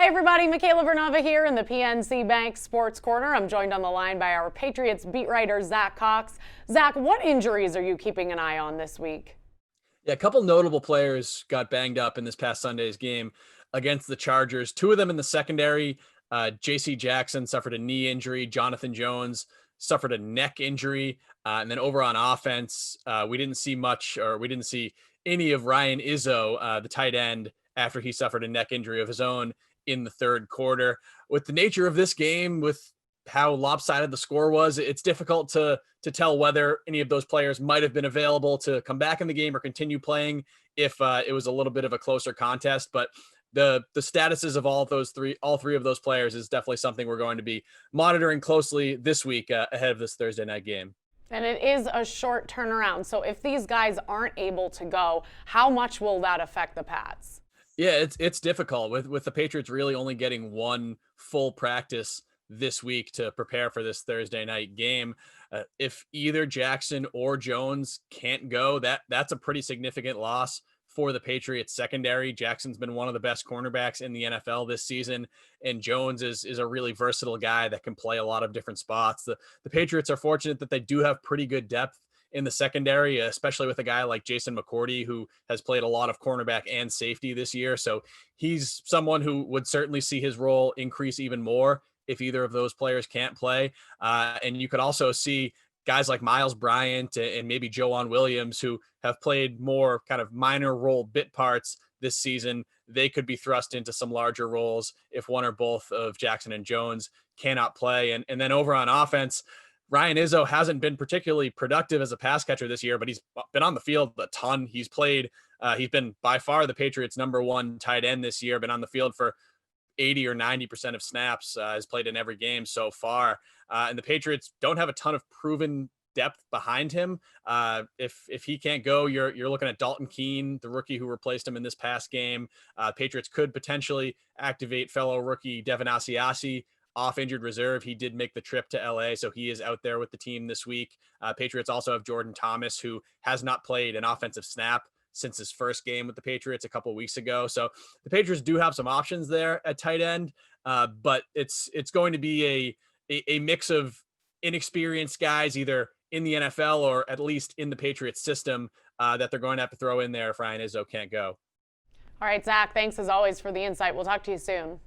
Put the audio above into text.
everybody, Michaela Vernava here in the PNC Bank Sports Corner. I'm joined on the line by our Patriots beat writer, Zach Cox. Zach, what injuries are you keeping an eye on this week? Yeah, a couple notable players got banged up in this past Sunday's game against the Chargers. Two of them in the secondary. J.C. Jackson suffered a knee injury. Jonathan Jones suffered a neck injury. And then over on offense, we didn't see any of Ryan Izzo, the tight end, after he suffered a neck injury of his own in the third quarter. With the nature of this game, with how lopsided the score was, it's difficult to tell whether any of those players might have been available to come back in the game or continue playing if it was a little bit of a closer contest. But the statuses of all three of those players is definitely something we're going to be monitoring closely this week ahead of this Thursday night game. And it is a short turnaround. So if these guys aren't able to go, how much will that affect the Pats? Yeah, it's difficult with the Patriots really only getting one full practice this week to prepare for this Thursday night game. If either Jackson or Jones can't go, that's a pretty significant loss for the Patriots secondary. Jackson's been one of the best cornerbacks in the NFL this season, and Jones is a really versatile guy that can play a lot of different spots. The Patriots are fortunate that they do have pretty good depth in the secondary, especially with a guy like Jason McCourty, who has played a lot of cornerback and safety this year. So he's someone who would certainly see his role increase even more if either of those players can't play. And you could also see guys like Miles Bryant and maybe Joanne Williams, who have played more kind of minor role bit parts this season. They could be thrust into some larger roles if one or both of Jackson and Jones cannot play. And then over on offense, Ryan Izzo hasn't been particularly productive as a pass catcher this year, but he's been on the field a ton. He's been by far the Patriots' number one tight end this year, been on the field for 80 or 90% of snaps, has played in every game so far. And the Patriots don't have a ton of proven depth behind him. If he can't go, you're looking at Dalton Keene, the rookie who replaced him in this past game. Patriots could potentially activate fellow rookie Devin Asiasi off injured reserve. He did make the trip to LA, so he is out there with the team this week. Patriots also have Jordan Thomas, who has not played an offensive snap since his first game with the Patriots a couple of weeks ago. So the Patriots do have some options there at tight end, but it's going to be a mix of inexperienced guys, either in the NFL or at least in the Patriots system, that they're going to have to throw in there if Ryan Izzo can't go. All right, Zach, thanks as always for the insight. We'll talk to you soon.